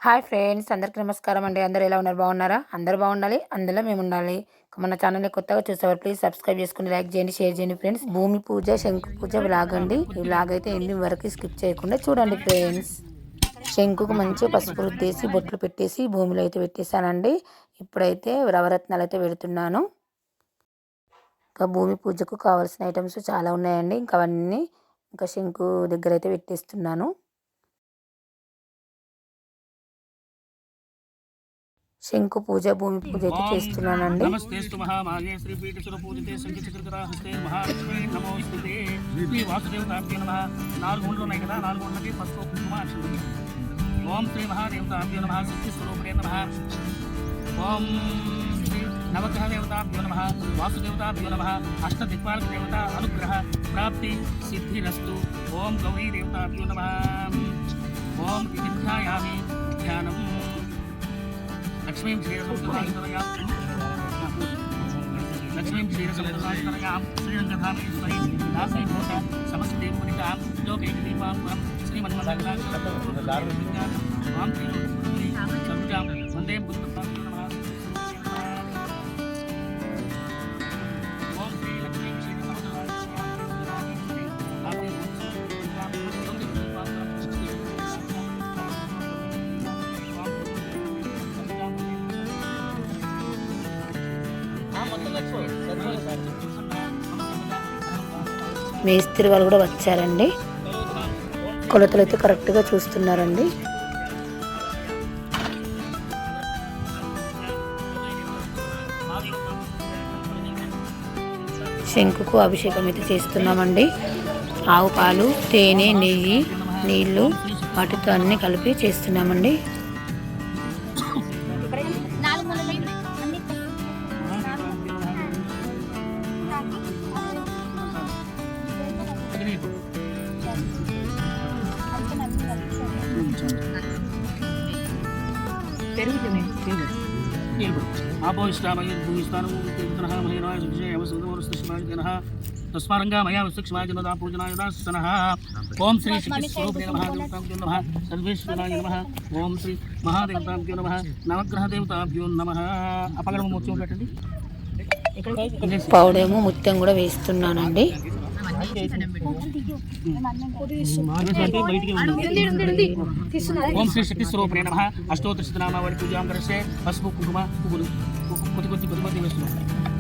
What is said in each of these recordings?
Hi friends, అందరికీ నమస్కారం అండి. అందరూ ఎలా ఉన్నారు? బాగున్నారా? అందరూ బాగుండాలి, అందులో మేము ఉండాలి. మన ఛానల్ని కొత్తగా చూసేవారు ప్లీజ్ సబ్స్క్రైబ్ చేసుకుని లైక్ చేయండి, షేర్ చేయండి ఫ్రెండ్స్. భూమి పూజ, శంకు పూజ వ్లాగ్ అండి. ఈ వ్లాగ్ అయితే ఎండింగ్ వరకు స్కిప్ చేయకుండా చూడండి ఫ్రెండ్స్. శంకుకు మంచిగా పసుపు రుద్దేసి బొట్లు పెట్టేసి భూమిలో అయితే పెట్టేశానండి. ఇప్పుడైతే నవరత్నాలు అయితే పెడుతున్నాను. ఇంకా భూమి పూజకు కావాల్సిన ఐటమ్స్ చాలా ఉన్నాయండి. ఇంకా అవన్నీ ఇంకా శంకు దగ్గర అయితే పెట్టేస్తున్నాను. శంకు పూజ, భూమి పూజ అయితే చేస్తున్నానండి. నమస్తేస్తు మహామాగే శ్రీపీఠసుర పూజితే సంగీతకృతరాహస్తే మహాలక్ష్మీ నమోస్తుతే శ్రీ వాసుదేవతాభ్యో నమః. 4 గుండ్లు ఉన్నాయి కదా, 4 గుండ్లకి పసుపు కుంకుమ అక్షంతలు. ఓం శ్రీ మహాదేవతాభ్యో నమః. శక్తి స్వరూపిణే నమః. ఓం శ్రీ నవగ్రహ దేవతాభ్యో నమః. వాసుదేవతాభ్యో నమః. అష్టదిక్పాలక దేవత అనుగ్రహ ప్రాప్తి సిద్ధిరస్తు. ఓం గౌరీ దేవతాభ్యో నమః. ఓం విద్యాయామి ధ్యానం. లక్ష్మీం క్షీరసముద్రాశితరయాం శ్రీరంగధామేశ్వరీ దాసీభూత సమస్తదేవమునితాం లోకైకదీపాం శ్రీమన్మథాం సర్వజాం వందే బుద్ధం. ఓం శ్రీ లక్ష్మీం మేస్త్రి వాళ్ళు కూడా వచ్చారండి. కొలతలు అయితే కరెక్ట్గా చూస్తున్నారండి. శంకుకు అభిషేకం అయితే చేస్తున్నామండి. ఆవు పాలు, తేనె, నెయ్యి, నీళ్లు వాటితో అన్నీ కలిపి చేస్తున్నామండి. తస్మారంగా మయా విశిక్షమాజనదా పూజనాయదాసనః. ఓం శ్రీ శక్తిస్వరూపిణే నమః. దేవతాభ్యో నమః. సర్వేశ్వరాయ నమః. ఓం శ్రీ మహాదేవతాభ్యో నమః. నవగ్రహ దేవతాభ్యో నమః. అపగడము ముత్యం పెట్టండి. పౌడేమో ముత్యం కూడా వేస్తున్నానండి. ఓం శ్రీ శక్తి స్వరూపిణే నమః. అష్టోత్తరశతనామావళి పూజాం కరిష్యే. పసుపు కుంకుమ పువ్వులు కొద్ది వేస్తున్నాం.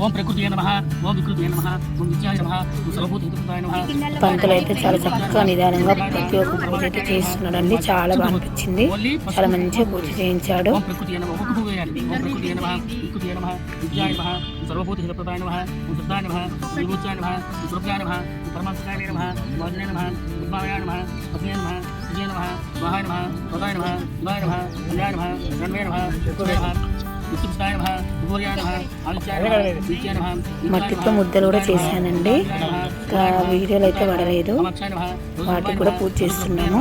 ఓం ప్రకృతి నమః. ఓం వికృతి నమః. ఓం విద్యాయ నమః. ఓం సర్వభూత హితప్రదాయ నమః. పంతులు అయితే చాలా చక్కగా నిదానంగా ప్రతి ఒక్క పూజ అయితే చేస్తున్నాడండి. చాలా బాగా అనిపించింది. చాలా మంచిగా పూజ చేయించాడు. ఓం ప్రకృతి నమః. ఒక పువ్వు వేయాలి. ఓం ప్రకృతి నమః. వికృతి నమః. విద్యాయ నమః. ఓం సర్వభూత హితప్రదాయ నమః. ఓం సిద్ధాయ నమః. విమోచాయ నమః. ఓం సురభ్యాయ నమః. పరమాత్మకాయ నమః. వాజనే నమః. ఉద్భావయాయ నమః. అగ్నే నమః. విజయ నమః. మహాయ నమః. పదాయ నమః. ఉదాయ నమః. కళ్యాయ నమః. రణవే నమః. కురే నమః. మట్టితో ముద్దలు కూడా చేశానండి. ఇంకా వీడియోలు అయితే పడలేదు, వాటికి కూడా పూజ చేస్తున్నాను.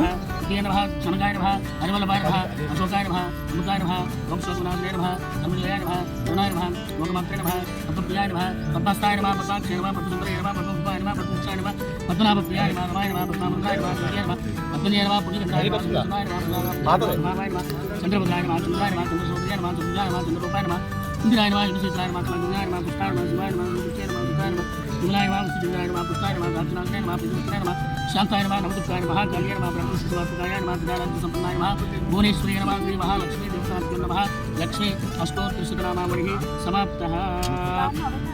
శాంతాయ నమః. నమః మహాకాళ్యాయ నమః. బ్రహ్మశివాయ నమః. సంపన్నాయ నమః. భువనేశ్వరీ నమః. శ్రీ మహాలక్ష్మీ దేవతాభ్యో నమః. లక్ష్మీ అష్టోత్తరశతనామావళిః సమాప్తః.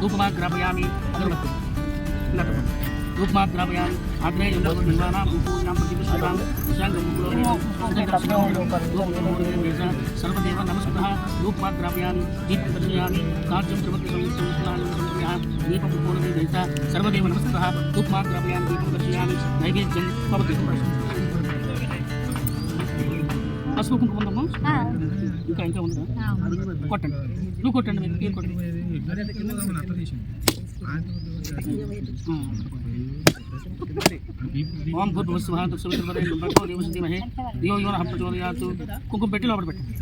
ధూపమాగ్రాపయామి. అగరబత్తి ధూపమాగ్రాపయామి. అగ్నే యుండవనాం పూజాం ప్రతిష్ఠితాం సర్వదేవ నమస్కృతః. ధూపమాగ్రాపయామి. దీపం దర్శయామి. కార్యం దీపం పూర్ణదేశ సర్వదేవ నమస్కృతః. ధూపమాగ్రాపయామి. దీపం దర్శయామి. నైవేద్యం భవతి. పసుపు కుంకుమ ఉందమ్మా? ఇంకా ఉందా? కొట్టండి. నువ్వు కొట్టండి. మీరు కొట్టండి. ఓం భూర్భువస్సువః తత్సవితుర్వరేణ్యం భర్గో దేవस्य धीमहि धियो यो नः प्रचोदयात्. కుంకుమ పెట్టి లోపల పెట్టండి.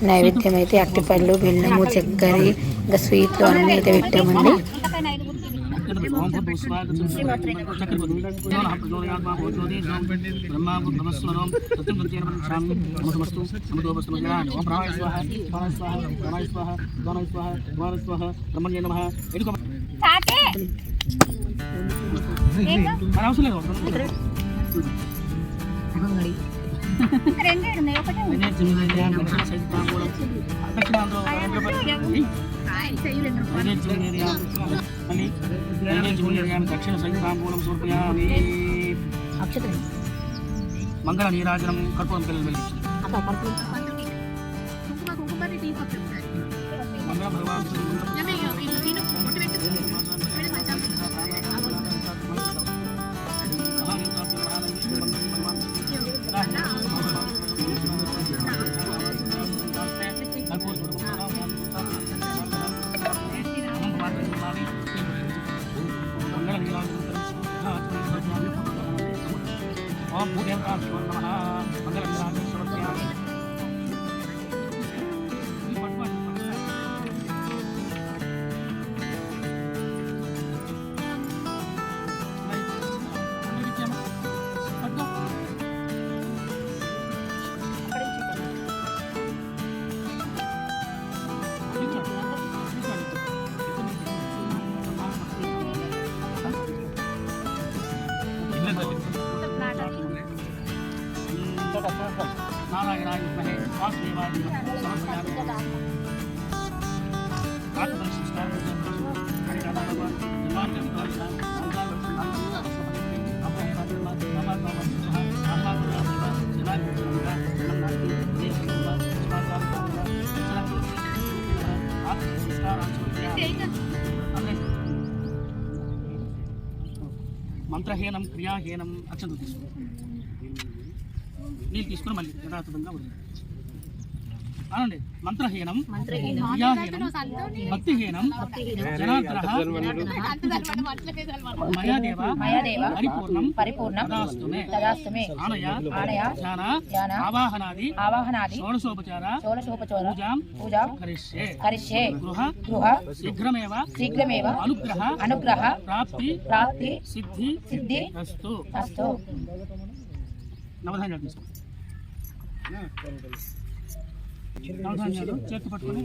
నైవేద్యం అయితే అరటిపళ్ళు, బెల్లము, చక్కెర, ఇంకా స్వీట్లు అన్నీ అయితే పెట్టామండి. ఓం భూస్వాగ చక్రపతి నమః ప్రచోదయాత్మా భూజ్యోతి బ్రహ్మా భూతమస్వరం సత్యం సత్యేన పరమేశ్వరం నమస్తు నమస్తు జ్ఞాన ఓం ప్రాణాయ స్వాహ ప్రాణాయ స్వాహ ప్రాణాయ స్వాహ ప్రాణాయ స్వాహ ప్రాణాయ స్వాహ బ్రహ్మణ్యే నమః ఎదుకో తాకే మరి అవసరం లేదు రెండు ఉన్నాయి ఒకటే దక్షిణ సైతాంబూలం సమర్పయామి మంగళ నీరాజనం కర్పూరం పిల్లలు మంగళ భగవాన్ ఓం భూదేవతాభ్యో నమః మంగళం సమర్పయామి నారాయణాయ విద్మహే వాసుదేవాయ ధీమహి సమర్పయామి ఆత్మబల సంస్కారం మంత్రహీనం క్రియాహీనం అత్యంత తీసుకుని నీళ్ళు తీసుకుని మళ్ళీ యథాతథంగా వదిలి అనండి మంత్రహీనం క్రియాహీనం భక్తిహీనం జనార్దనః మయాదేవ పరిపూర్ణం తదాస్తు మే ఆనయ ధ్యాన ఆవాహనాది షోడశోపచార పూజాం కరిష్యే గృహ శీఘ్రమేవ అనుగ్రహ ప్రాప్తి సిద్ధి అస్తు నవధాన్యాలు తీసుకో నవధాన్యాలు చేతి పట్టుకొని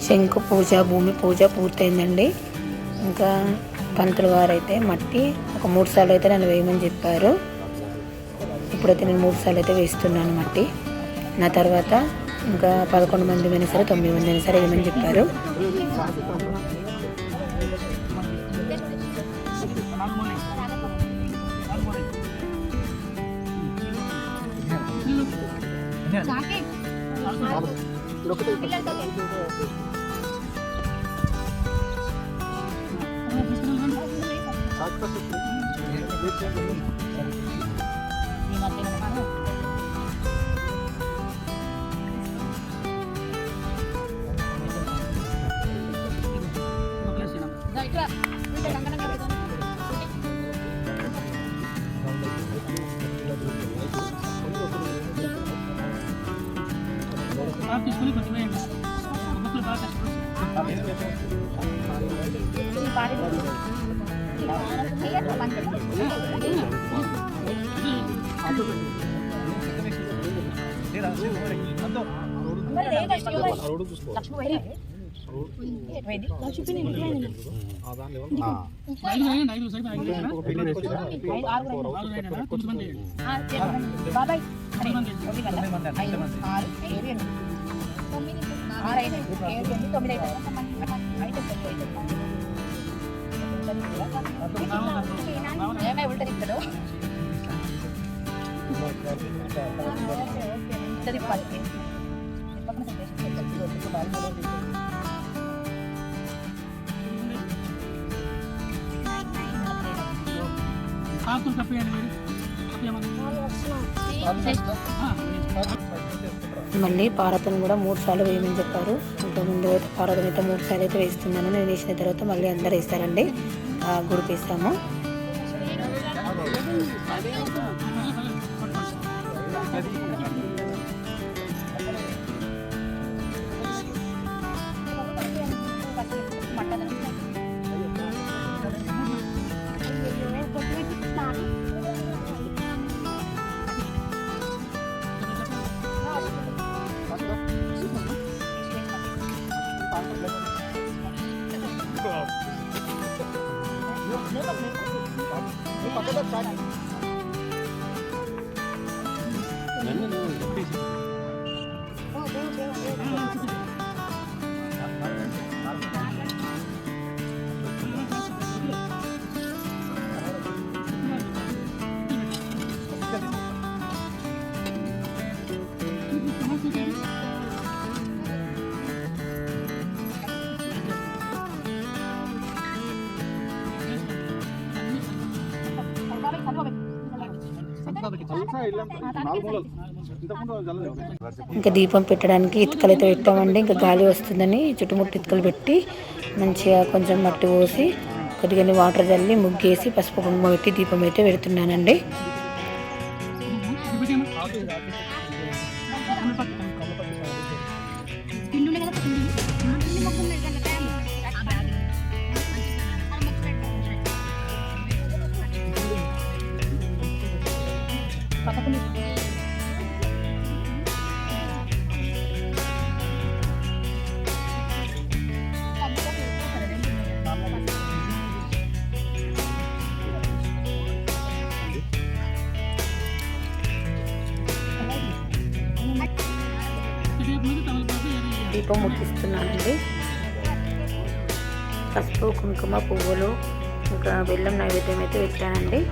శంకు పూజ భూమి పూజ పూర్తయిందండి. ఇంకా పంతులు గారు అయితే మట్టి ఒక 3 సార్లు అయితే నన్ను వేయమని చెప్పారు. ఇప్పుడైతే నేను 3 సార్లు అయితే వేస్తున్నాను మట్టి. నా తర్వాత ఇంకా 11 మంది అయినా సరే 9 మంది అయినా సరే వేయమని చెప్పారు. తీసుకుని కొంచెం ఒక్కొక్కరు బాగా బాబాయ్ ఆకులు కప్పేయండి మీరు. మళ్ళీ పారతను కూడా 3 సార్లు వేయమని చెప్పారు. ఇంకా ముందు అయితే పారతం అయితే 3 సార్లు అయితే వేస్తున్నాను. నేను వేసిన తర్వాత మళ్ళీ అందరు వేస్తారండి. గుడికి వేస్తాము. ఇంకా దీపం పెట్టడానికి ఇటుకలు అయితే పెట్టామండి. ఇంకా గాలి వస్తుందని చుట్టుముట్టు ఇటుకలు పెట్టి మంచిగా కొంచెం మట్టి పోసి కొద్దిగా వాటర్ చల్లి ముగ్గేసి పసుపు కుంకుమ పెట్టి దీపం అయితే పెడుతున్నానండి. దీపం ముట్టిస్తున్నానండి. పసుపు కుంకుమ పువ్వులు ఇంకా బెల్లం నైవేద్యం అయితే పెట్టానండి.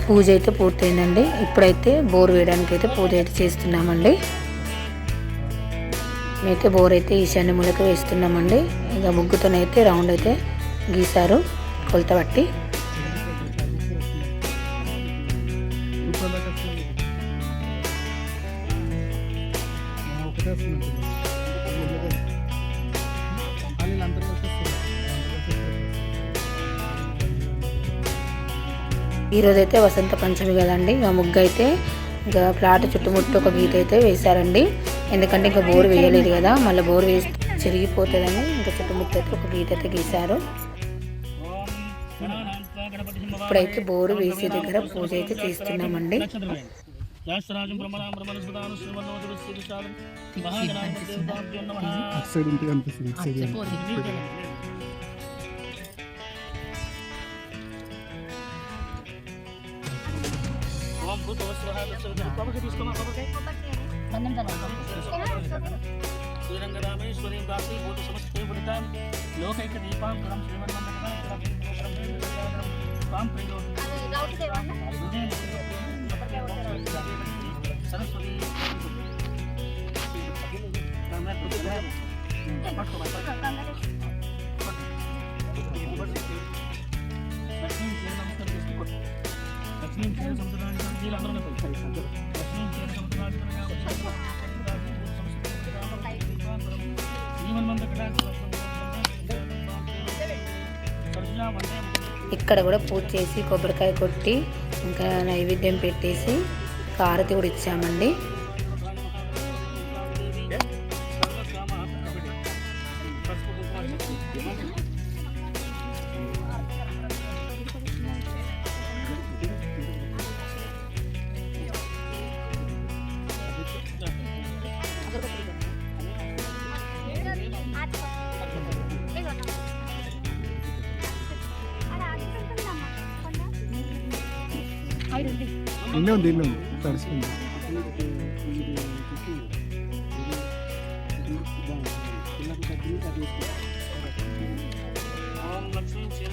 పూజ అయితే పూర్తయిందండి. ఇప్పుడైతే బోర్ వేయడానికి అయితే పూజ అయితే చేస్తున్నామండి. మేమైతే బోర్ అయితే ఈశాన్య మూలకి వేస్తున్నామండి. ఇక ముగ్గుతోనైతే రౌండ్ అయితే గీసారు కొలత బట్టి. ఈరోజైతే వసంత పంచమి కదండి. ఇంకా ముగ్గు అయితే ఇంకా ఫ్లాట్ చుట్టుముట్టు ఒక గీత అయితే వేశారండి. ఎందుకంటే ఇంకా బోరు వేయలేదు కదా, మళ్ళీ బోరు వేసి చిరిగిపోతుందని ఇంకా చుట్టుముట్టు అయితే ఒక గీత అయితే గీశారు. ఇప్పుడైతే బోరు వేసే దగ్గర పూజ అయితే చేస్తున్నామండి. శ్రీరంగరామేశ్వరీ దాసి భూత సమస్తే పురితాం లోకైక దీపాంకరం సరస్వతి లక్ష్మీ క్షీర సముద్రాన్ని ఇక్కడ కూడా పూజ చేసి కొబ్బరికాయ కొట్టి ఇంకా నైవేద్యం పెట్టేసి హారతి కూడా ఇచ్చామండి. ఇన్నే ఉంది తడిసిపోయింది. ఓం లక్ష్మీ క్షీర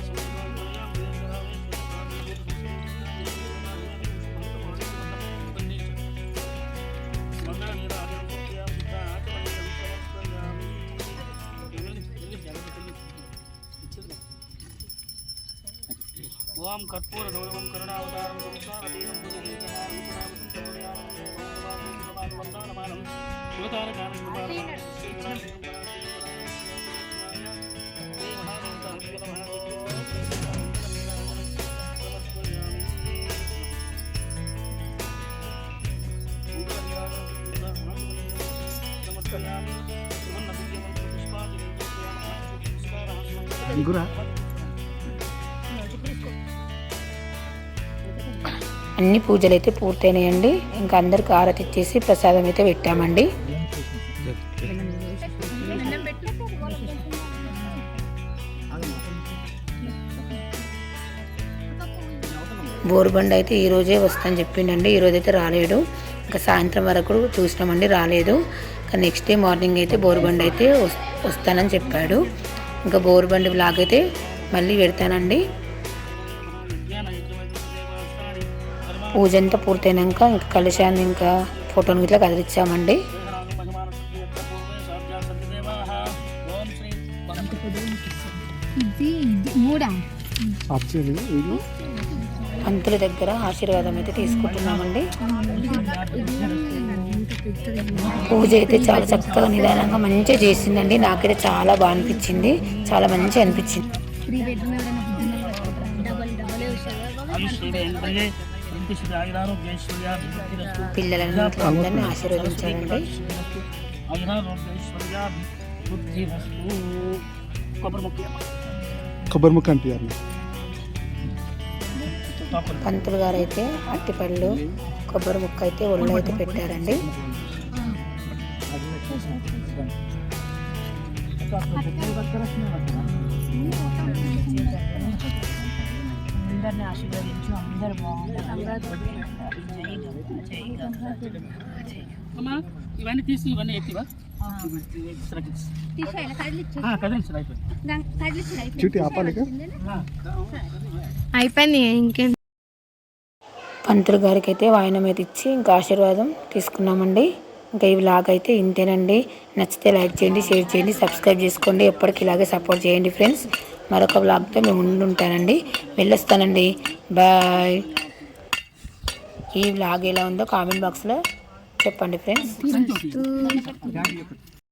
ఓం కర్పూర గౌరవం కరుణావతారం సంసారతీరం వందానమానం గురా అన్ని పూజలు అయితే పూర్తయినాయండి. ఇంకా అందరికి ఆరతి ఇచ్చేసి ప్రసాదం అయితే పెట్టామండి. బోరుబండ అయితే ఈరోజే వస్తాను చెప్పిండండి. ఈరోజు అయితే రాలేడు. ఇంకా సాయంత్రం వరకు చూసినామండి, రాలేదు. ఇంకా నెక్స్ట్ డే మార్నింగ్ అయితే బోరుబండ అయితే వస్తానని చెప్పాడు. ఇంకా బోరుబండి బ్లాగ్ అయితే మళ్ళీ పెడతానండి. పూజ అంతా పూర్తయినాక ఇంకా కలశాన్ని ఇంకా ఫోటోని ఇట్లా కదిలిచ్చామండి. పంతుల దగ్గర ఆశీర్వాదం అయితే తీసుకుంటున్నామండి. పూజ అయితే చాలా చక్కగా నిదానంగా మంచిగా చేసిందండి. నాకైతే చాలా బాగా అనిపించింది, చాలా మంచిగా అనిపించింది. పిల్లలని అందరినీ ఆశీర్వదించాలండి. కొబ్బరి ముక్క అంటారు. పంతులు గారు అయితే అట్టిపళ్ళు కొబ్బరి ముక్క అయితే ఒళ్ళు అయితే పెట్టారండి. అందరిని ఆశీర్వదించు, అందరు బాగుంటారు. ఇవన్నీ తీసి ఇవన్నీ ఎత్తివా అయిపోయింది. ఇంకేం పంతులు గారికి అయితే వాయనం అయితే ఇచ్చి ఇంకా ఆశీర్వాదం తీసుకున్నామండి. ఇంకా ఈ వ్లాగ్ అయితే ఇంతేనండి. నచ్చితే లైక్ చేయండి, షేర్ చేయండి, సబ్స్క్రైబ్ చేసుకోండి. ఎప్పటికీ ఇలాగే సపోర్ట్ చేయండి ఫ్రెండ్స్. మరొక వ్లాగ్తో మేము ఉండుంటానండి. వెళ్ళొస్తానండి. బాయ్. ఈ వ్లాగ్ ఎలా ఉందో కామెంట్ బాక్స్లో చెప్పండి ఫ్రెండ్స్.